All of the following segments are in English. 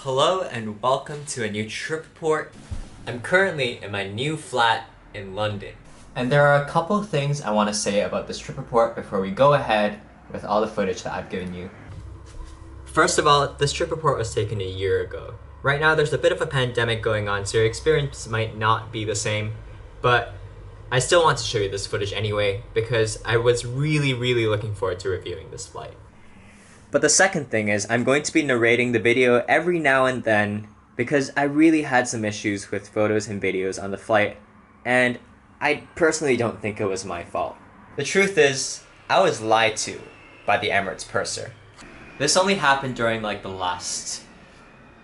Hello and welcome to a new trip report. I'm currently in my new flat in London. And there are a couple things I want to say about this trip report before we go ahead with all the footage that I've given you. First of all, this trip report was taken a year ago. Right now there's a bit of a pandemic going on, so your experience might not be the same, but I still want to show you this footage anyway because I was really looking forward to reviewing this flight. But the second thing is I'm going to be narrating the video every now and then because I really had some issues with photos and videos on the flight, and I personally don't think it was my fault. The truth is, I was lied to by the Emirates purser. This only happened during like the last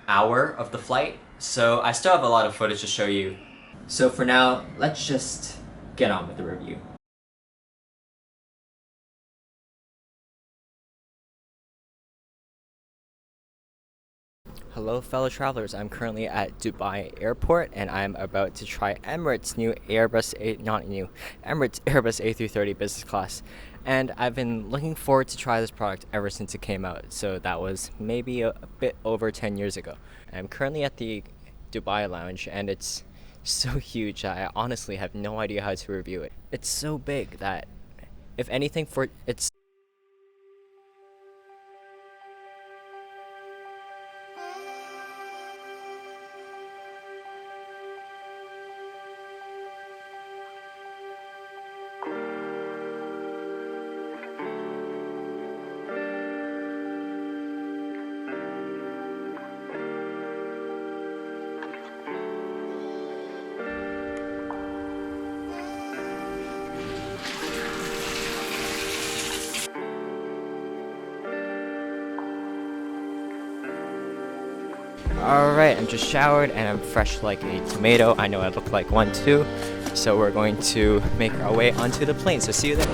hour of the flight, so I still have a lot of footage to show you. So for now, let's just get on with the review. Hello fellow travelers, I'm currently at Dubai Airport and I'm about to try Emirates Airbus A380 business class. And I've been looking forward to try this product ever since it came out, so that was maybe a bit over 10 years ago. I'm currently at the Dubai lounge and it's so huge I honestly have no idea how to review it. It's so big that if anything it's Alright, I'm just showered and I'm fresh like a tomato. I know I look like one too. So we're going to make our way onto the plane. So see you there.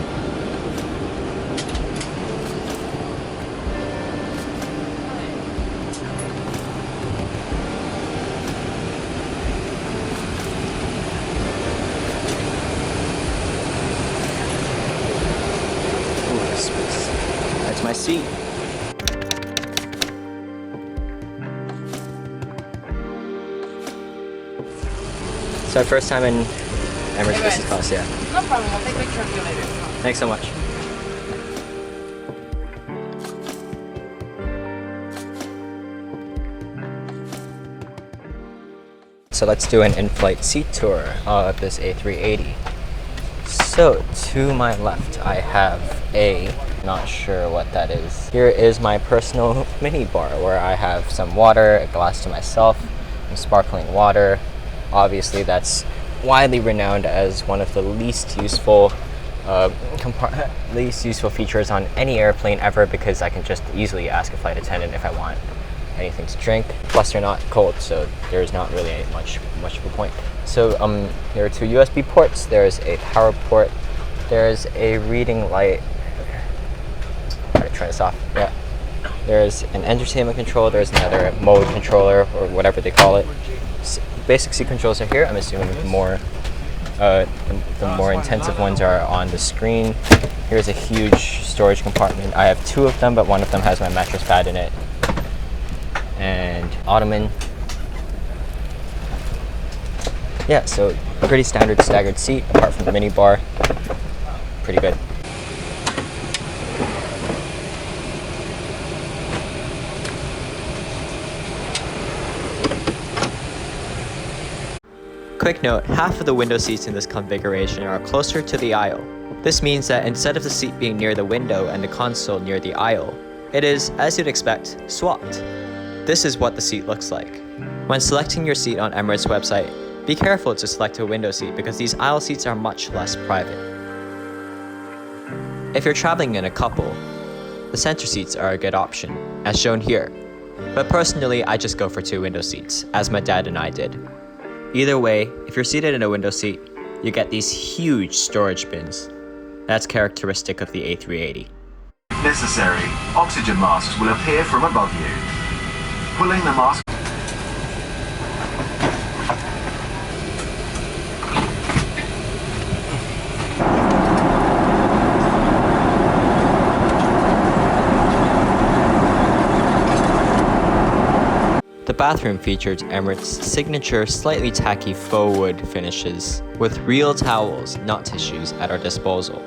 Ooh, that's my seat. It's our first time in Emirates business class, yeah. No problem, I'll take a picture of you later. Thanks so much. So let's do an in-flight seat tour of this A380. So to my left I have not sure what that is. Here is my personal mini bar where I have some water, a glass to myself, some sparkling water. Obviously, that's widely renowned as one of the least useful features on any airplane ever because I can just easily ask a flight attendant if I want anything to drink. Plus, they're not cold, so there's not really much of a point. So there are two USB ports. There's a power port. There's a reading light. Try to turn this off. Yeah. There's an entertainment control. There's another mode controller or whatever they call it. Basic seat controls are here. I'm assuming the more intensive ones are on the screen. Here's a huge storage compartment. I have two of them, but one of them has my mattress pad in it. And ottoman. Yeah, so pretty standard staggered seat apart from the mini bar. Pretty good. Quick note, half of the window seats in this configuration are closer to the aisle. This means that instead of the seat being near the window and the console near the aisle, it is, as you'd expect, swapped. This is what the seat looks like. When selecting your seat on Emirates' website, be careful to select a window seat because these aisle seats are much less private. If you're traveling in a couple, the center seats are a good option, as shown here. But personally, I just go for two window seats, as my dad and I did. Either way, if you're seated in a window seat, you get these huge storage bins. That's characteristic of the A380. If necessary, oxygen masks will appear from above you. Pulling the mask. The bathroom featured Emirates' signature slightly tacky faux wood finishes, with real towels, not tissues, at our disposal.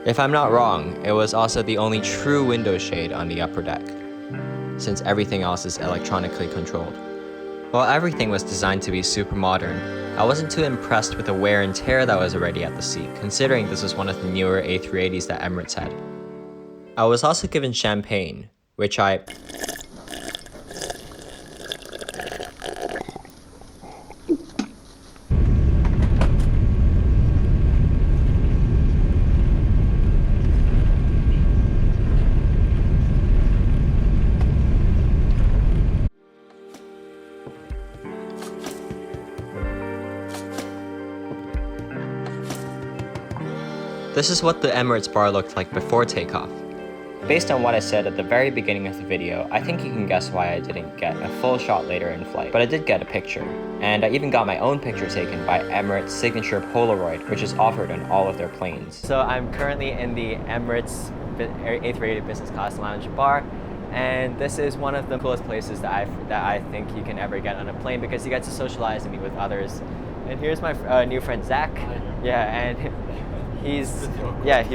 If I'm not wrong, it was also the only true window shade on the upper deck, since everything else is electronically controlled. While everything was designed to be super modern, I wasn't too impressed with the wear and tear that was already at the seat, considering this was one of the newer A380s that Emirates had. I was also given champagne, which I... This is what the Emirates bar looked like before takeoff. Based on what I said at the very beginning of the video, I think you can guess why I didn't get a full shot later in flight, but I did get a picture. And I even got my own picture taken by Emirates' signature Polaroid, which is offered on all of their planes. So I'm currently in the Emirates A380 business class lounge bar, and this is one of the coolest places that I think you can ever get on a plane, because you get to socialize and meet with others. And here's my new friend Zach. Yeah, and he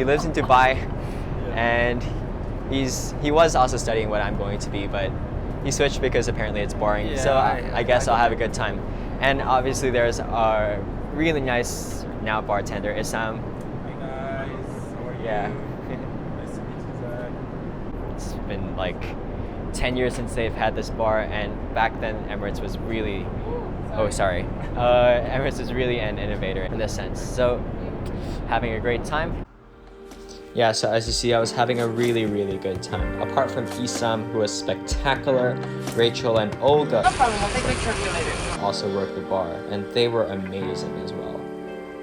lives in Dubai, and he was also studying what I'm going to be, but he switched because apparently it's boring. Yeah, so I guess I'll have a good time. And obviously there's our really nice now bartender, Issam. Hey guys, how are you? Yeah. Nice to meet you, Zach. It's been like 10 years since they've had this bar, and back then Emirates was really, Emirates was really an innovator in this sense. So having a great time. Yeah, so as you see, I was having a really, really good time. Apart from Issam, who was spectacular, Rachel and Olga No problem, I'll take a picture of you later. also worked the bar, and they were amazing as well.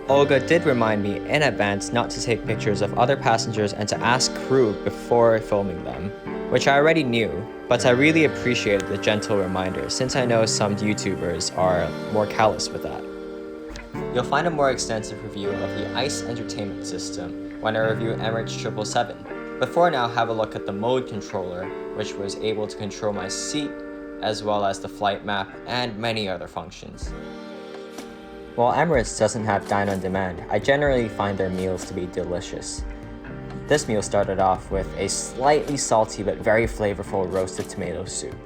Olga did remind me in advance not to take pictures of other passengers and to ask crew before filming them, which I already knew, but I really appreciated the gentle reminder since I know some YouTubers are more callous with that. You'll find a more extensive review of the ICE entertainment system when I review Emirates 777. But for now, have a look at the mode controller, which was able to control my seat, as well as the flight map and many other functions. While Emirates doesn't have dine on demand, I generally find their meals to be delicious. This meal started off with a slightly salty but very flavorful roasted tomato soup.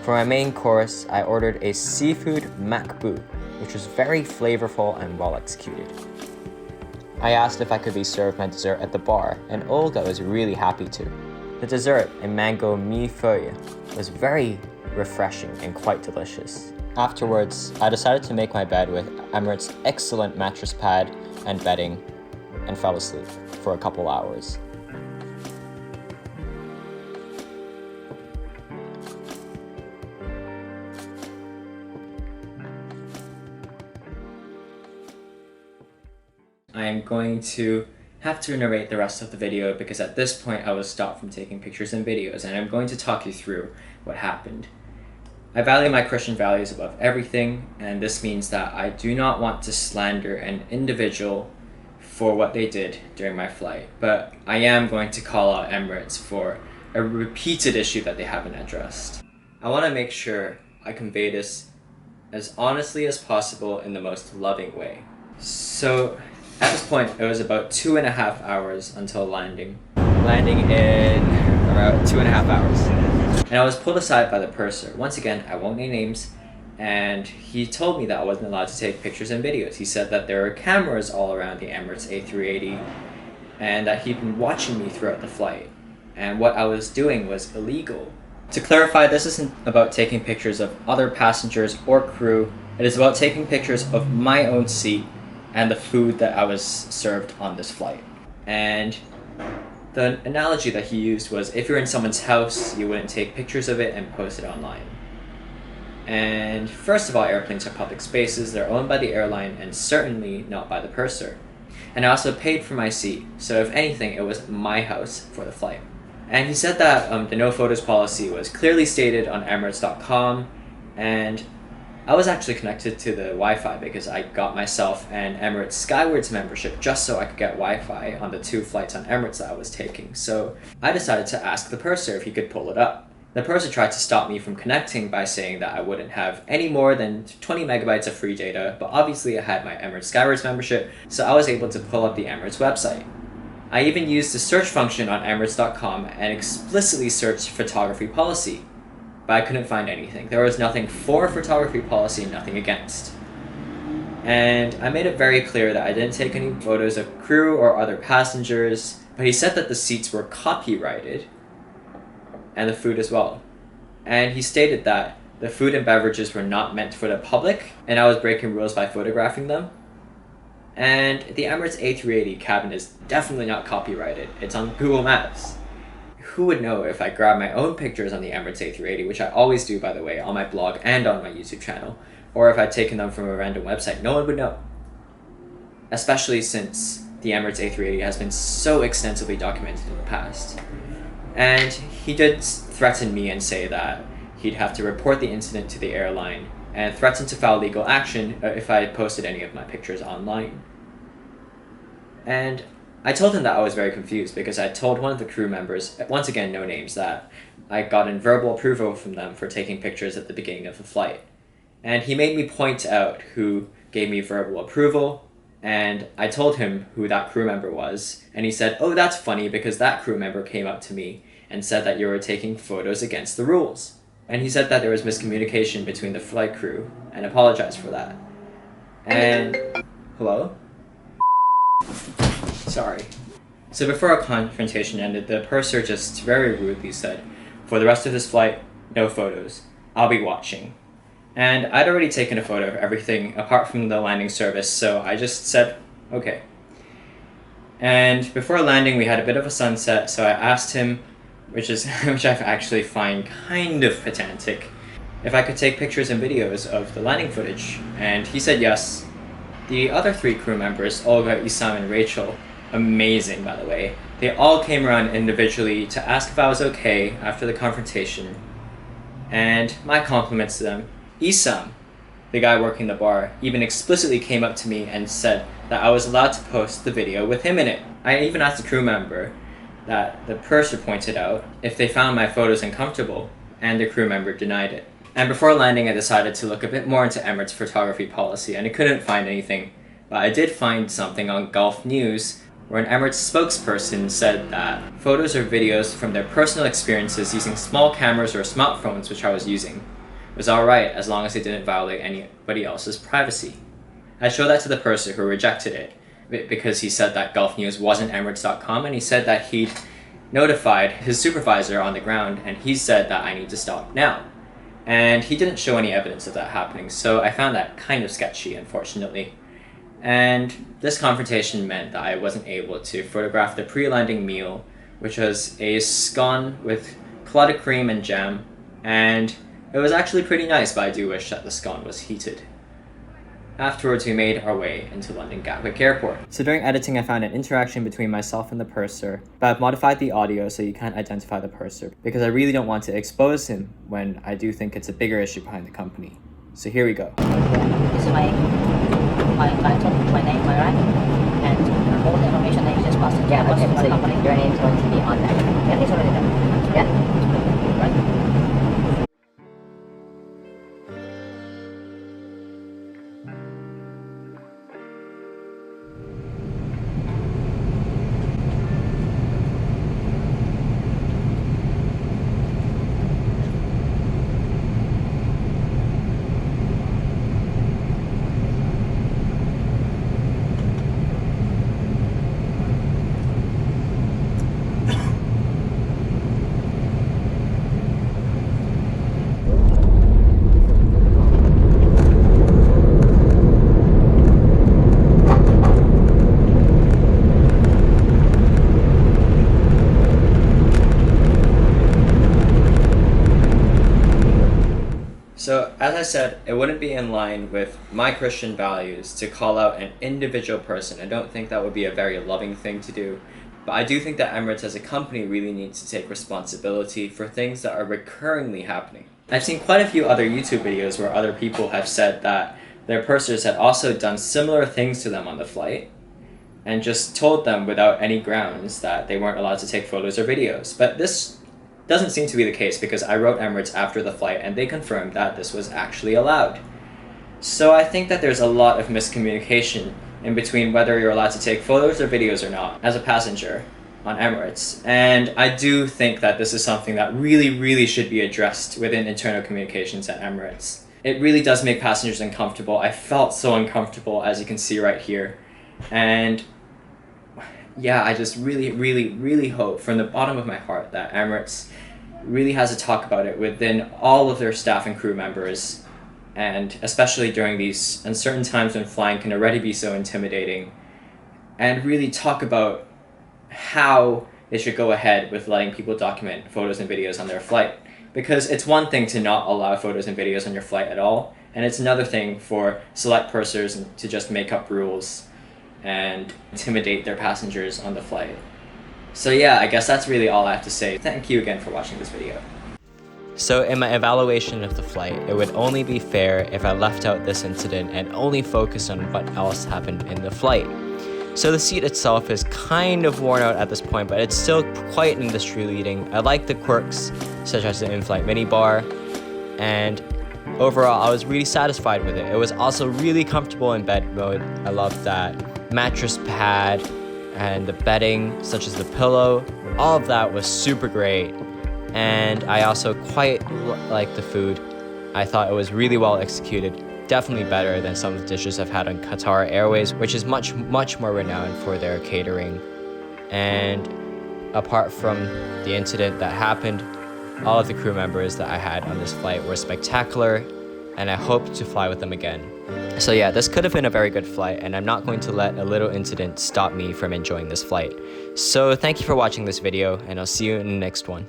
For my main course, I ordered a seafood makbou, which was very flavorful and well executed. I asked if I could be served my dessert at the bar, and Olga was really happy to. The dessert, a mango millefeuille, was very refreshing and quite delicious. Afterwards, I decided to make my bed with Emirates' excellent mattress pad and bedding, and fell asleep for a couple hours. I am going to have to narrate the rest of the video because at this point I was stopped from taking pictures and videos, and I'm going to talk you through what happened. I value my Christian values above everything, and this means that I do not want to slander an individual for what they did during my flight, but I am going to call out Emirates for a repeated issue that they haven't addressed. I want to make sure I convey this as honestly as possible in the most loving way. So at this point, it was about 2.5 hours until landing. Landing in about 2.5 hours. And I was pulled aside by the purser. Once again, I won't name names, and he told me that I wasn't allowed to take pictures and videos. He said that there were cameras all around the Emirates A380 and that he'd been watching me throughout the flight, and what I was doing was illegal. To clarify, this isn't about taking pictures of other passengers or crew. It is about taking pictures of my own seat and the food that I was served on this flight. And the analogy that he used was, if you're in someone's house, you wouldn't take pictures of it and post it online. And first of all, airplanes are public spaces. They're owned by the airline and certainly not by the purser. And I also paid for my seat, so if anything, it was my house for the flight. And he said that the no photos policy was clearly stated on Emirates.com, and I was actually connected to the Wi-Fi because I got myself an Emirates Skywards membership just so I could get Wi-Fi on the 2 flights on Emirates that I was taking. So I decided to ask the purser if he could pull it up. The purser tried to stop me from connecting by saying that I wouldn't have any more than 20 megabytes of free data, but obviously I had my Emirates Skywards membership, so I was able to pull up the Emirates website. I even used the search function on Emirates.com and explicitly searched photography policy, but I couldn't find anything. There was nothing for photography policy, nothing against. And I made it very clear that I didn't take any photos of crew or other passengers, but he said that the seats were copyrighted, and the food as well. And he stated that the food and beverages were not meant for the public, and I was breaking rules by photographing them. And the Emirates A380 cabin is definitely not copyrighted. It's on Google Maps. Who would know if I grabbed my own pictures on the Emirates A380, which I always do, by the way, on my blog and on my YouTube channel, or if I'd taken them from a random website? No one would know. Especially since the Emirates A380 has been so extensively documented in the past. And he did threaten me and say that he'd have to report the incident to the airline and threaten to file legal action if I posted any of my pictures online. And I told him that I was very confused because I told one of the crew members, once again no names, that I got verbal approval from them for taking pictures at the beginning of the flight. And he made me point out who gave me verbal approval, and I told him who that crew member was, and he said, "Oh, that's funny because that crew member came up to me and said that you were taking photos against the rules." And he said that there was miscommunication between the flight crew and apologized for that. And hello? Sorry. So before our confrontation ended, the purser just very rudely said, "For the rest of this flight, no photos. I'll be watching." And I'd already taken a photo of everything apart from the landing service, so I just said, okay. And before landing, we had a bit of a sunset, so I asked him, which I actually find kind of pedantic, if I could take pictures and videos of the landing footage, and he said yes. The other 3 crew members, Olga, Issam, and Rachel, amazing by the way, they all came around individually to ask if I was okay after the confrontation, and my compliments to them. Issam, the guy working the bar, even explicitly came up to me and said that I was allowed to post the video with him in it. I even asked the crew member that the purser pointed out if they found my photos uncomfortable, and the crew member denied it. And before landing, I decided to look a bit more into Emirates photography policy, and I couldn't find anything, but I did find something on Gulf News where an Emirates spokesperson said that photos or videos from their personal experiences using small cameras or smartphones, which I was using, was alright as long as it didn't violate anybody else's privacy. I showed that to the purser, who rejected it because he said that Gulf News wasn't Emirates.com, and he said that he'd notified his supervisor on the ground, and he said that I need to stop now. And he didn't show any evidence of that happening, so I found that kind of sketchy, unfortunately. And this confrontation meant that I wasn't able to photograph the pre-landing meal, which was a scone with clotted cream and jam, and it was actually pretty nice, but I do wish that the scone was heated. Afterwards, we made our way into London Gatwick Airport. So during editing, I found an interaction between myself and the purser, but I've modified the audio so you can't identify the purser, because I really don't want to expose him when I do think it's a bigger issue behind the company. So here we go. This is my title, my name, my rank, and all the information that you just passed. Yeah, okay, so company. Your name is going to be on there. Yeah, it's already done. Yeah, right. So, as I said, it wouldn't be in line with my Christian values to call out an individual person. I don't think that would be a very loving thing to do. But I do think that Emirates as a company really needs to take responsibility for things that are recurringly happening. I've seen quite a few other YouTube videos where other people have said that their pursers had also done similar things to them on the flight and just told them without any grounds that they weren't allowed to take photos or videos. But this Doesn't seem to be the case because I wrote Emirates after the flight and they confirmed that this was actually allowed. So I think that there's a lot of miscommunication in between whether you're allowed to take photos or videos or not as a passenger on Emirates. And I do think that this is something that really should be addressed within internal communications at Emirates. It really does make passengers uncomfortable. I felt so uncomfortable, as you can see right here. And yeah, I just really hope from the bottom of my heart that Emirates really has to talk about it within all of their staff and crew members, and especially during these uncertain times when flying can already be so intimidating, and really talk about how they should go ahead with letting people document photos and videos on their flight. Because it's one thing to not allow photos and videos on your flight at all, and it's another thing for select pursers to just make up rules and intimidate their passengers on the flight. So yeah, I guess that's really all I have to say. Thank you again for watching this video. So in my evaluation of the flight, it would only be fair if I left out this incident and only focused on what else happened in the flight. So the seat itself is kind of worn out at this point, but it's still quite industry leading. I like the quirks, such as the in-flight minibar, and overall I was really satisfied with it. It was also really comfortable in bed mode. I loved that mattress pad and the bedding, such as the pillow. All of that was super great. And I also quite liked the food. I thought it was really well executed. Definitely better than some of the dishes I've had on Qatar Airways, which is much more renowned for their catering. And apart from the incident that happened, all of the crew members that I had on this flight were spectacular, and I hope to fly with them again. So yeah, this could have been a very good flight, and I'm not going to let a little incident stop me from enjoying this flight. So thank you for watching this video, and I'll see you in the next one.